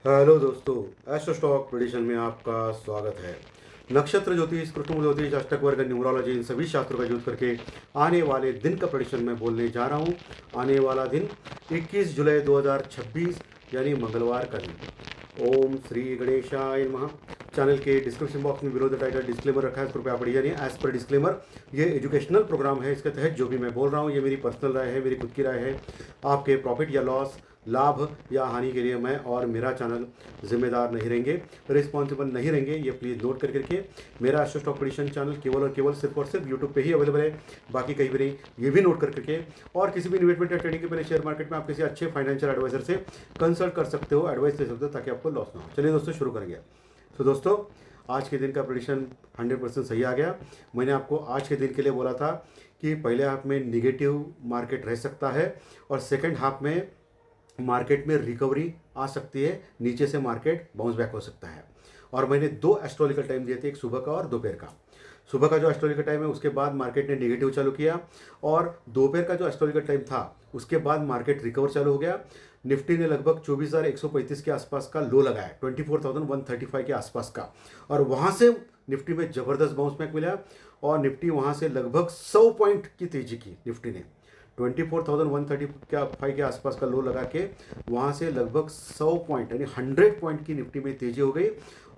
Hello दोस्तों, astro stock prediction में आपका स्वागत है। नक्षत्र ज्योतिष, कृष्ण ज्योतिष, अष्टक वर्ग, न्यूमरोलॉजी, इन सभी शास्त्रों का यूज करके आने वाले दिन का प्रेडिक्शन मैं बोलने जा रहा हूँ। आने वाला दिन 21 जुलाई 2026 यानी मंगलवार का दिन। ओम श्री गणेशाय नमः। चैनल के डिस्क्रिप्शन बॉक्स में बिलो द टाइटल डिस्क्लेमर रखा है, कृपया पढ़िए नहीं। एज पर डिस्क्लेमर, ये एजुकेशनल प्रोग्राम है। इसके तहत जो भी मैं बोल रहा हूँ ये मेरी पर्सनल राय है, मेरी खुद की राय है। आपके प्रॉफिट या लॉस, लाभ या हानि के लिए मैं और मेरा चैनल जिम्मेदार नहीं रहेंगे, रिस्पॉन्सिबल नहीं रहेंगे। ये प्लीज़ नोट करके मेरा एस्ट्रो स्टॉक प्रेडिक्शन चैनल केवल और केवल सिर्फ और सिर्फ यूट्यूब पे ही अवेलेबल है, बाकी कहीं भी नहीं। ये भी नोट करके और किसी भी इन्वेस्टमेंट या ट्रेडिंग के पहले शेयर मार्केट में आप किसी अच्छे फाइनेंशियल एडवाइजर से कंसल्ट कर सकते हो, एडवाइस ले सकते हो, ताकि आपको लॉस ना हो। चलिए दोस्तों, शुरू करेंगे। तो दोस्तों, आज के दिन का प्रेडिक्शन 100% सही आ गया। मैंने आपको आज के दिन के लिए बोला था कि पहले हाफ में निगेटिव मार्केट रह सकता है और सेकेंड हाफ में मार्केट में रिकवरी आ सकती है, नीचे से मार्केट बाउंस बैक हो सकता है। और मैंने दो एस्ट्रोलॉजिकल टाइम दिए थे, एक सुबह का और दोपहर का। सुबह का जो एस्ट्रोलॉजिकल टाइम है उसके बाद मार्केट ने नेगेटिव चालू किया, और दोपहर का जो एस्ट्रोलॉजिकल टाइम था उसके बाद मार्केट रिकवर चालू हो गया। निफ्टी ने लगभग 24,135 के आसपास का लो लगाया, 24,135 के आसपास का, और वहाँ से निफ्टी में ज़बरदस्त बाउंस बैक मिला और निफ्टी वहाँ से लगभग 100 पॉइंट की तेजी की। निफ्टी ने 24,135 के आसपास का लो लगा के वहाँ से लगभग 100 पॉइंट यानी 100 पॉइंट की निफ्टी में तेजी हो गई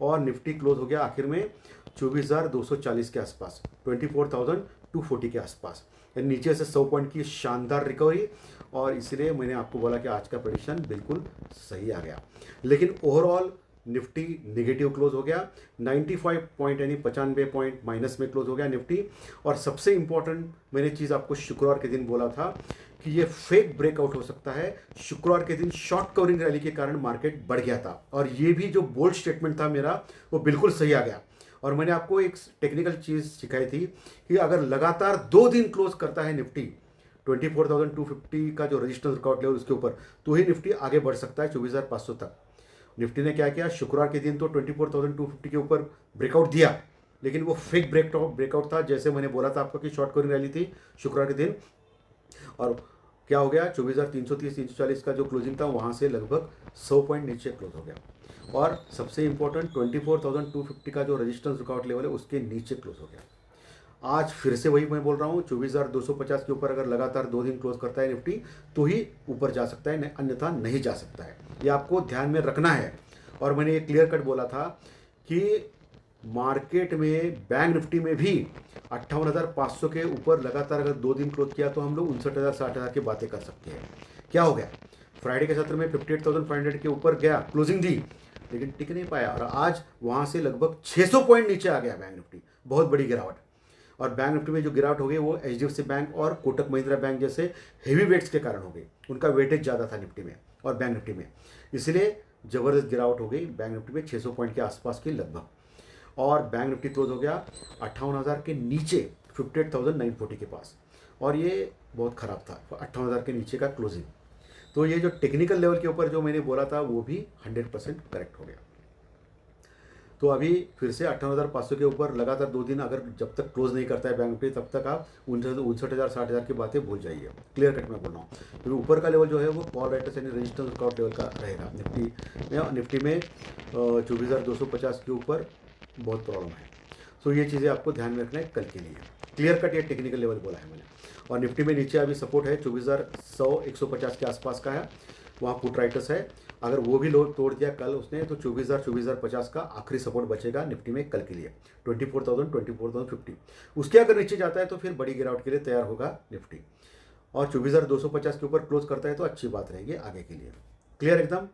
और निफ्टी क्लोज हो गया आखिर में 24,240 के आसपास, 24,240 के आसपास, यानी नीचे से 100 पॉइंट की शानदार रिकवरी। और इसलिए मैंने आपको बोला कि आज का प्रेडिक्शन बिल्कुल सही आ गया। लेकिन ओवरऑल निफ्टी नेगेटिव क्लोज हो गया, 95 पॉइंट यानी 95 पॉइंट माइनस में क्लोज हो गया निफ्टी। और सबसे इंपॉर्टेंट मैंने चीज़ आपको शुक्रवार के दिन बोला था कि ये फेक ब्रेकआउट हो सकता है। शुक्रवार के दिन शॉर्ट कवरिंग रैली के कारण मार्केट बढ़ गया था, और ये भी जो बोल्ड स्टेटमेंट था मेरा वो बिल्कुल सही आ गया। और मैंने आपको एक टेक्निकल चीज़ सिखाई थी कि अगर लगातार 2 दिन क्लोज करता है निफ्टी 24,250 का जो रजिस्टेंस रिकॉर्ड लेवल उसके ऊपर, तो ही निफ्टी आगे बढ़ सकता है 24,500 तक। निफ्टी ने क्या किया, शुक्रवार के दिन तो 24,250 के ऊपर ब्रेकआउट दिया, लेकिन वो फेक ब्रेकआउट था, जैसे मैंने बोला था आपको कि शॉर्ट कवरिंग रैली थी शुक्रवार के दिन। और क्या हो गया, 24,330 340 का जो क्लोजिंग था वहाँ से लगभग 100 पॉइंट नीचे क्लोज हो गया। और सबसे इंपॉर्टेंट 24,250 का जो रजिस्टेंस रिकॉर्ड लेवल है उसके नीचे क्लोज हो गया। आज फिर से वही मैं बोल रहा हूँ, 24,250 के ऊपर अगर लगातार 2 दिन क्लोज करता है निफ्टी तो ही ऊपर जा सकता है, अन्यथा नहीं जा सकता है। ये आपको ध्यान में रखना है। और मैंने ये क्लियर कट बोला था कि मार्केट में बैंक निफ्टी में भी 58,500 के ऊपर लगातार अगर 2 दिन क्लोज किया तो हम लोग 59,000 60,000 की बातें कर सकते हैं। क्या हो गया, फ्राइडे के सत्र में 58,500 के ऊपर गया, क्लोजिंग दी, लेकिन टिक नहीं पाया, और आज वहाँ से लगभग 600 पॉइंट नीचे आ गया बैंक निफ्टी। बहुत बड़ी गिरावट। और बैंक निफ्टी में जो गिरावट हो गई वो एचडीएफसी बैंक और कोटक महिंद्रा बैंक जैसे हेवी वेट्स के कारण हो गई। उनका वेटेज ज़्यादा था निफ्टी में और बैंक निफ्टी में, इसलिए ज़बरदस्त गिरावट हो गई बैंक निफ्टी में 600 पॉइंट के आसपास की लगभग। और बैंक निफ्टी क्लोज हो गया 58,000 के नीचे, 58,940 के पास, और ये बहुत ख़राब था 58,000 के नीचे का क्लोजिंग। तो ये जो टेक्निकल लेवल के ऊपर जो मैंने बोला था वो भी 100% करेक्ट हो गया। तो अभी फिर से 58,500 के ऊपर लगातार 2 दिन अगर जब तक क्लोज नहीं करता है बैंक निफ्टी, तब तक आप 59,000 60,000 की बातें भूल जाइए। क्लियर कट में बोल रहा हूँ, क्योंकि ऊपर का लेवल जो है वो कॉल राइटर्स यानी रेजिस्टेंस रिकॉर्ड लेवल का रहेगा निफ्टी में 24,250 के ऊपर बहुत प्रॉब्लम है। सो ये चीज़ें आपको ध्यान में रखना है कल के लिए। क्लियर कट ये टेक्निकल लेवल बोला है मैंने। और निफ्टी में नीचे अभी सपोर्ट है 24,100 150 के आसपास का है, वहाँ पुट राइटर्स है। अगर वो भी लो तोड़ दिया कल उसने तो 24,050 का आखिरी सपोर्ट बचेगा निफ्टी में कल के लिए, 24,050। उसके अगर नीचे जाता है तो फिर बड़ी गिरावट के लिए तैयार होगा निफ्टी। और 24,250 के ऊपर क्लोज करता है तो अच्छी बात रहेगी आगे के लिए। क्लियर एकदम।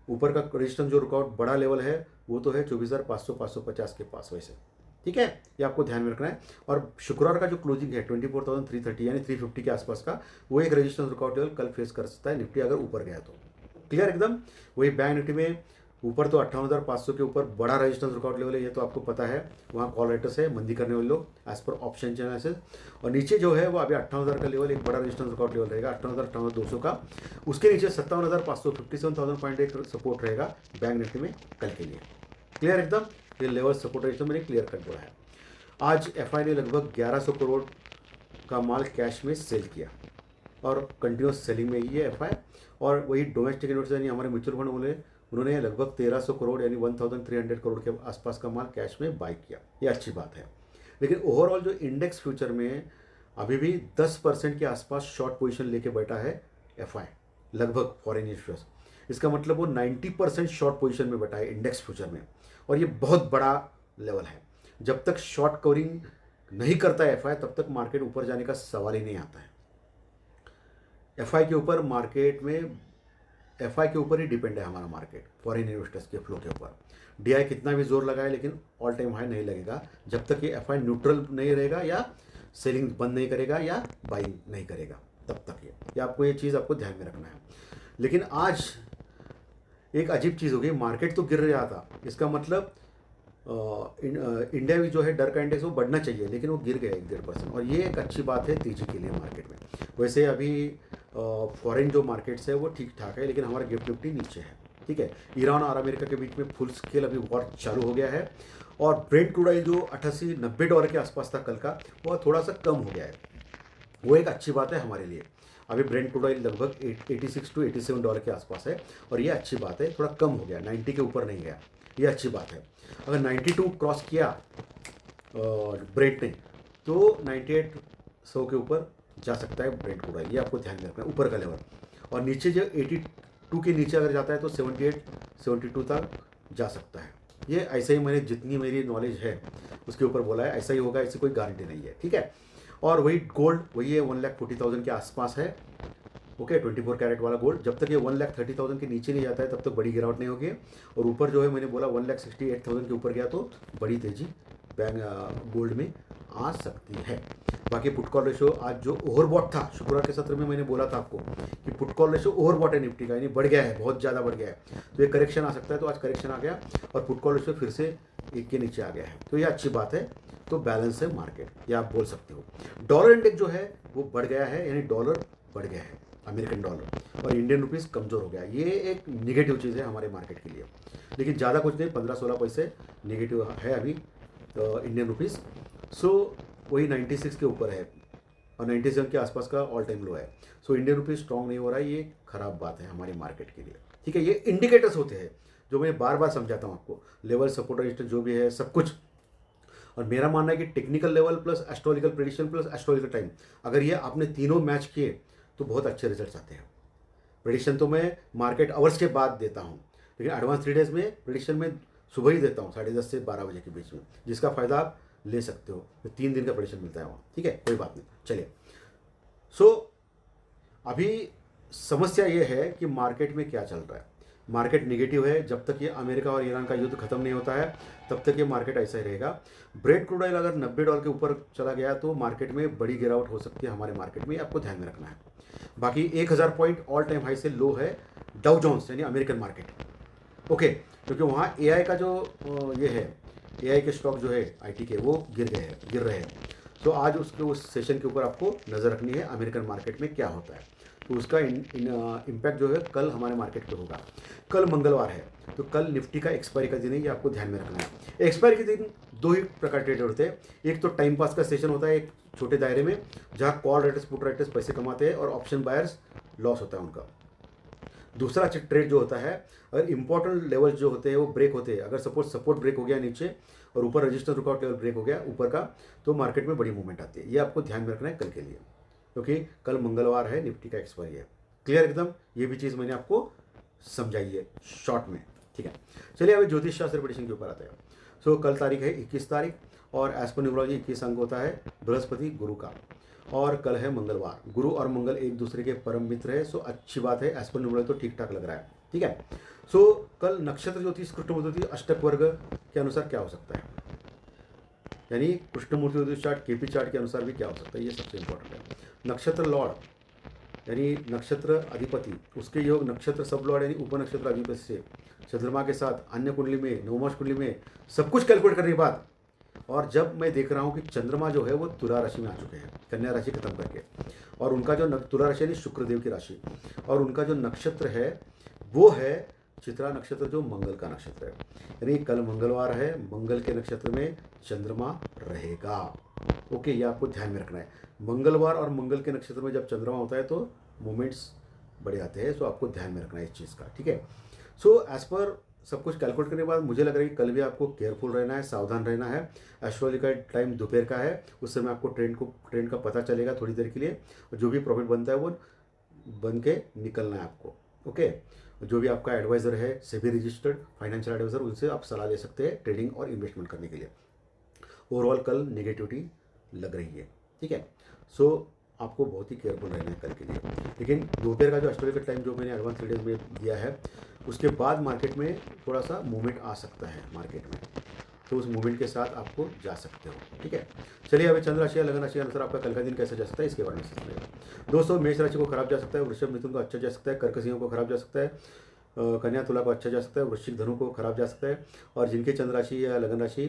ऊपर का रेजिस्टेंस जो रिकॉर्ड बड़ा लेवल है वो तो है 24,500 550 के पास वैसे। ठीक है, ये आपको ध्यान में रखना है। और शुक्रवार का जो क्लोजिंग है 24,330 यानी 350 के आसपास का, वो एक रेजिस्टेंस रिकॉर्ड लेवल कल फेस कर सकता है निफ्टी अगर ऊपर गया तो। क्लियर एकदम। वही बैंक निफ्टी में ऊपर तो 58,500 के ऊपर बड़ा रेजिस्टेंस रिकॉर्ड लेवल है, ये तो आपको पता है, वहाँ कॉल राइटर्स है, मंदी करने वाले लोग एज पर ऑप्शन एनालिसिस। और नीचे जो है वो अभी 58,000 का लेवल एक बड़ा रेजिस्टेंस रिकॉर्ड लेवल रहेगा, 58,200 का। उसके नीचे 57,500 57,000 पॉइंट एक सपोर्ट रहेगा बैंक निफ्टी में कल के लिए। क्लियर एकदम। ये लेवल सपोर्ट रेजिस्टेंस मैंने क्लियर कर बोला है। आज एफआई ने लगभग 1100 करोड़ का माल कैश में सेल किया। और कंटिन्यूस सेलिंग में ही है एफ आई। और वही डोमेस्टिक इन्वेस्टर यानी हमारे म्यूचुअल फंड बोले, उन्होंने लगभग 1300 करोड़ यानी 1300 करोड़ के आसपास का माल कैश में बाई किया, ये अच्छी बात है। लेकिन ओवरऑल जो इंडेक्स फ्यूचर में अभी भी 10% के आसपास शॉर्ट पोजीशन लेके बैठा है एफ आई, लगभग फॉरेन इन्वेस्टर्स। इसका मतलब वो 90% शॉर्ट पोजीशन में बैठा है इंडेक्स फ्यूचर में, और ये बहुत बड़ा लेवल है। जब तक शॉर्ट कवरिंग नहीं करता है एफ आई, तब तक मार्केट ऊपर जाने का सवाल ही नहीं आता है। एफ आई के ऊपर मार्केट में, एफ आई के ऊपर ही डिपेंड है हमारा मार्केट, फॉरेन इन्वेस्टर्स के फ्लो के ऊपर। डी आई कितना भी जोर लगाए लेकिन ऑल टाइम हाई नहीं लगेगा जब तक ये एफ आई न्यूट्रल नहीं रहेगा या सेलिंग बंद नहीं करेगा या बाइंग नहीं करेगा, तब तक ये आपको ये चीज़ आपको ध्यान में रखना है। लेकिन आज एक अजीब चीज़ हो गई, मार्केट तो गिर रहा था, इसका मतलब इंडिया भी जो है डर का इंडेक्स वो बढ़ना चाहिए, लेकिन वो गिर गया 1-1.5%, और ये एक अच्छी बात है तेजी के लिए मार्केट में। वैसे अभी फॉरेन जो मार्केट्स है वो ठीक ठाक है, लेकिन हमारा गिफ्ट निफ्टी नीचे है, ठीक है। ईरान और अमेरिका के बीच में फुल स्केल अभी वॉर चालू हो गया है, और ब्रेंट क्रूड ऑयल जो 88-90 डॉलर के आसपास था कल का, वो थोड़ा सा कम हो गया है, वो एक अच्छी बात है हमारे लिए। अभी ब्रेंट क्रूड ऑयल लगभग 86 to 87 डॉलर के आसपास है, और ये अच्छी बात है, थोड़ा कम हो गया, 90 के ऊपर नहीं गया, ये अच्छी बात है। अगर 92 क्रॉस किया ब्रेंट ने, तो 98-100 के ऊपर जा सकता है ब्रेंट क्रूड ऑयल, ये आपको ध्यान में रखना है, ऊपर का लेवल। और नीचे जो 82 के नीचे अगर जाता है तो 78-72 तक जा सकता है। ये ऐसे ही मैंने जितनी मेरी नॉलेज है उसके ऊपर बोला है, ऐसा ही होगा, ऐसी कोई गारंटी नहीं है, ठीक है। और वही गोल्ड वही है 1,40,000 के आसपास है, ओके। 24 कैरेट वाला गोल्ड जब तक ये 1,30,000 के नीचे नहीं जाता है तब तक बड़ी गिरावट नहीं होगी, और ऊपर जो है मैंने बोला 1,68,000 के ऊपर गया तो बड़ी तेजी गोल्ड में आ सकती है। बाकी पुट कॉल रेशो आज जो ओवरबॉट था, शुक्रवार के सत्र में मैंने बोला था आपको कि पुट कॉल रेशो ओवरबॉट है निफ्टी का, यानी बढ़ गया है, बहुत ज़्यादा बढ़ गया है, तो ये करेक्शन आ सकता है। तो आज करेक्शन आ गया और पुट कॉल रेशो फिर से 1 के नीचे आ गया है, तो ये अच्छी बात है। तो बैलेंस है मार्केट, ये आप बोल सकते हो। डॉलर इंडेक्स जो है वो बढ़ गया है, यानी डॉलर बढ़ गया है, अमेरिकन डॉलर, और इंडियन रुपीस कमज़ोर हो गया। ये एक निगेटिव चीज़ है हमारे मार्केट के लिए, लेकिन ज़्यादा कुछ नहीं, 15-16 पैसे निगेटिव है अभी इंडियन रुपीस। सो वही 96 के ऊपर है, और 97 के आसपास का ऑल टाइम लो है। सो इंडियन रुपीस स्ट्रॉन्ग नहीं हो रहा है, ये खराब बात है हमारे मार्केट के लिए, ठीक है। ये इंडिकेटर्स होते हैं जो मैं बार बार समझाता हूँ आपको, लेवल, सपोर्ट, रेजिस्टेंस जो भी है सब कुछ। और मेरा मानना है कि technical level plus astrological prediction plus astrological time, अगर ये आपने तीनों मैच किए तो बहुत अच्छे रिजल्ट्स आते हैं। प्रेडिक्शन तो मैं मार्केट आवर्स के बाद देता हूँ, लेकिन एडवांस 3 डेज में प्रेडिक्शन में सुबह ही देता हूँ 10:30 से 12 बजे के बीच में, जिसका फ़ायदा आप ले सकते हो। तो 3 दिन का प्रेडिक्शन मिलता है वहाँ, ठीक है, कोई बात नहीं। चलिए, सो अभी समस्या ये है कि मार्केट में क्या चल रहा है। मार्केट निगेटिव है, जब तक ये अमेरिका और ईरान का युद्ध खत्म नहीं होता है तब तक ये मार्केट ऐसा ही रहेगा। ब्रेंट क्रूड ऑयल अगर 90 डॉलर के ऊपर चला गया तो मार्केट में बड़ी गिरावट हो सकती है हमारे मार्केट में, आपको ध्यान में रखना है। बाकी 1000 पॉइंट ऑल टाइम हाई से लो है डाउ जोन्स यानी अमेरिकन मार्केट, ओके, क्योंकि वहाँ एआई का जो ये है, एआई के स्टॉक जो है आईटी के, वो गिर रहे हैं। तो आज उसके उस सेशन के ऊपर आपको नज़र रखनी है अमेरिकन मार्केट में क्या होता है, तो उसका इम्पैक्ट जो है कल हमारे मार्केट पे होगा। कल मंगलवार है, तो कल निफ्टी का एक्सपायरी का दिन है, ये आपको ध्यान में रखना है। एक्सपायरी के दिन 2 ही प्रकार ट्रेड होते हैं, एक तो टाइम पास का सेशन होता है एक छोटे दायरे में, जहाँ कॉल राइटर्स पुट राइटर्स पैसे कमाते हैं और ऑप्शन बायर्स लॉस होता है उनका। दूसरा ट्रेड जो होता है, अगर इंपॉर्टेंट लेवल्स जो होते हैं वो ब्रेक होते हैं, अगर सपोज सपोर्ट ब्रेक हो गया नीचे और ऊपर रजिस्टर रुकआउट लेवल ब्रेक हो गया ऊपर का, तो मार्केट में बड़ी मूवमेंट आती है। ये आपको ध्यान में रखना है कल के लिए, क्योंकि कल मंगलवार है, निफ्टी का एक्सपायरी है। क्लियर एकदम, ये भी चीज़ मैंने आपको समझाई है शॉर्ट में, ठीक है। चलिए अभी ज्योतिष शास्त्र प्रेडिक्शन के ऊपर आते हैं। सो कल तारीख है 21 तारीख, और एज पर न्यूमरोलॉजी 21 अंक होता है बृहस्पति गुरु का, और कल है मंगलवार। गुरु और मंगल एक दूसरे के परम मित्र है, सो अच्छी बात है, एज पर न्यूमरोलॉजी तो ठीक ठाक लग रहा है, ठीक है। सो कल नक्षत्र ज्योतिष कृष्णमूर्ति अष्टक वर्ग के अनुसार क्या हो सकता है, यानी कृष्णमूर्ति ज्योतिष चार्ट केपी चार्ट के अनुसार भी क्या हो सकता है, ये सबसे इंपॉर्टेंट है। नक्षत्र लॉर्ड यानी नक्षत्र अधिपति, उसके योग नक्षत्र सब लॉर्ड यानी उपनक्षत्र अधिपति से चंद्रमा के साथ अन्य कुंडली में, नवमाश कुंडली में सब कुछ कैलकुलेट करने के बाद, और जब मैं देख रहा हूँ कि चंद्रमा जो है वो तुला राशि में आ चुके हैं, कन्या राशि खत्म करके, और उनका जो तुला राशि यानी शुक्रदेव की राशि, और उनका जो नक्षत्र है वो है चित्रा नक्षत्र, जो मंगल का नक्षत्र है। यानी कल मंगलवार है, मंगल के नक्षत्र में चंद्रमा रहेगा, ओके, ये आपको ध्यान में रखना है। मंगलवार और मंगल के नक्षत्र में जब चंद्रमा होता है तो मोमेंट्स बड़े आते हैं, सो आपको ध्यान में रखना है इस चीज़ का, ठीक है। सो एज पर सब कुछ कैलकुलेट करने के बाद मुझे लग रहा है कि कल भी आपको केयरफुल रहना है, सावधान रहना है। एस्ट्रोलॉजी का टाइम दोपहर का है, उस समय आपको ट्रेंड का पता चलेगा थोड़ी देर के लिए, और जो भी प्रॉफिट बनता है वो बन के निकलना है आपको, ओके। जो भी आपका एडवाइज़र है, सेबी रजिस्टर्ड फाइनेंशियल एडवाइज़र, उनसे आप सलाह ले सकते हैं ट्रेडिंग और इन्वेस्टमेंट करने के लिए। ओवरऑल कल नेगेटिविटी लग रही है, ठीक है। सो आपको बहुत ही केयरफुल रहना है कल के लिए। लेकिन दोपहर का जो एस्ट्रोलॉजिकल टाइम जो मैंने एडवांस 3 डेज में दिया है, उसके बाद मार्केट में थोड़ा सा मूवमेंट आ सकता है मार्केट में, तो उस मूवमेंट के साथ आपको जा सकते हो, ठीक है। चलिए अभी चंद्र राशि या लगन राशि के अनुसार आपका कल का दिन कैसा जा सकता है इसके बारे में समझिए। दोस्तों, मेष राशि को खराब जा सकता है, वृषभ मिथुन को अच्छा जा सकता है, कर्क सिंह को खराब जा सकता है, कन्या तुला को अच्छा जा सकता है, वृश्चिक धनु को खराब जा सकता है, और जिनके चंद्र राशि या लगन राशि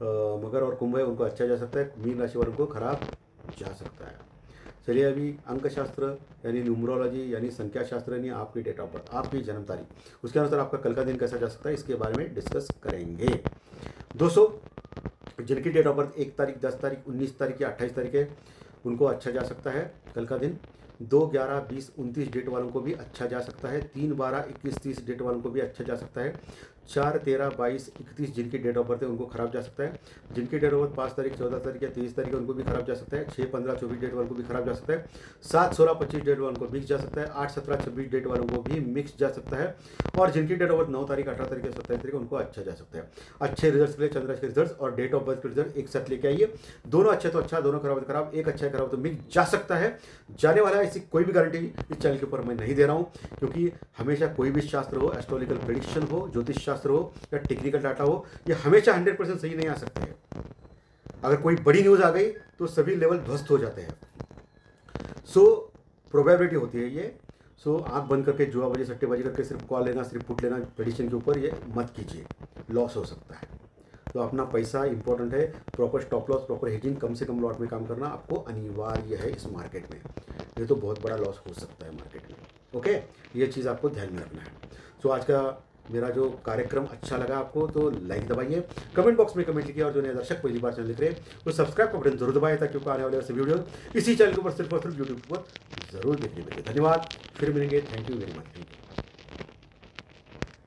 मकर और कुंभ है उनको अच्छा जा सकता है, मीन राशि वालों को खराब जा सकता है। चलिए अभी अंकशास्त्र यानी न्यूमरोलॉजी यानी संख्या शास्त्र यानी आपकी डेट ऑफ बर्थ, आपकी जन्म तारीख, उसके अनुसार आपका कल का दिन कैसा जा सकता है इसके बारे में डिस्कस करेंगे। दोस्तों, जिनकी डेट ऑफ बर्थ 1 तारीख, 10 तारीख, 19 तारीख या 28 तारीख है उनको अच्छा जा सकता है कल का दिन। 2, 11, 20, 29 डेट वालों को भी अच्छा जा सकता है। 3, 12, 21, 30 डेट वालों को भी अच्छा जा सकता है। 4, 13, 22, 31 जिनकी डेट ऑफ बर्थ है उनको खराब जा सकता है। जिनकी डेट ऑफ बर्थ 5 तारीख, 14 तारीख या 23 तारीख है उनको भी खराब जा सकता है। 6, 15, 24 डेट वालों को भी खराब जा सकता है। 7, 16, 25 डेट वालों को मिक्स जा सकता है। 8, 17, 26 डेट वालों को भी मिक्स जा सकता है। और जिनकी डेट ऑफ बर्थ 9 तारीख, 18 तारीख या 27 तारीख उनको अच्छा जा सकता है। अच्छे रिजल्ट के लिए चंद्र राशि के रिजल्ट और डेट ऑफ बर्थ के रिजल्ट एक साथ लेके आइए। दोनों अच्छे तो अच्छा, दोनों खराब तो खराब, एक अच्छा है खराब तो मिक्स जा सकता है, जाने वाला है। ऐसी कोई भी गारंटी इस चैनल के ऊपर मैं नहीं दे रहा हूं, क्योंकि हमेशा कोई भी शास्त्र हो, एस्ट्रोलॉजिकल प्रेडिक्शन हो, ज्योतिष शास्त्र हो या टेक्निकल डाटा हो, ये हमेशा 100% सही नहीं आ सकते हैं। अगर कोई बड़ी न्यूज आ गई तो सभी लेवल ध्वस्त हो जाते हैं। सो प्रोबेबिलिटी होती है ये। सो आंख बंद करके जुआबाजी सट्टेबाजी करके सिर्फ कॉल लेना, सिर्फ पुट लेना प्रेडिक्शन के ऊपर, ये मत कीजिए, लॉस हो सकता है। तो अपना पैसा इंपॉर्टेंट है, proper stop loss, proper hedging, कम से कम लॉट में काम करना आपको अनिवार्य है इस मार्केट में। ये तो बहुत बड़ा लॉस हो सकता है मार्केट में, ओके। ये चीज़ आपको ध्यान में रखना है। सो आज का मेरा जो कार्यक्रम अच्छा लगा आपको तो लाइक दबाइए, कमेंट बॉक्स में कमेंट लिखिए, और जो नए दर्शक पहली बार चैनल देख रहे हैं वो सब्सक्राइब का बटन जरूर दबाइए, ताकि आपको आने वाले सभी वीडियो इसी चैनल के ऊपर सिर्फ और सिर्फ यूट्यूब पर जरूर देखने मिले। धन्यवाद, फिर मिलेंगे। Thank you very much.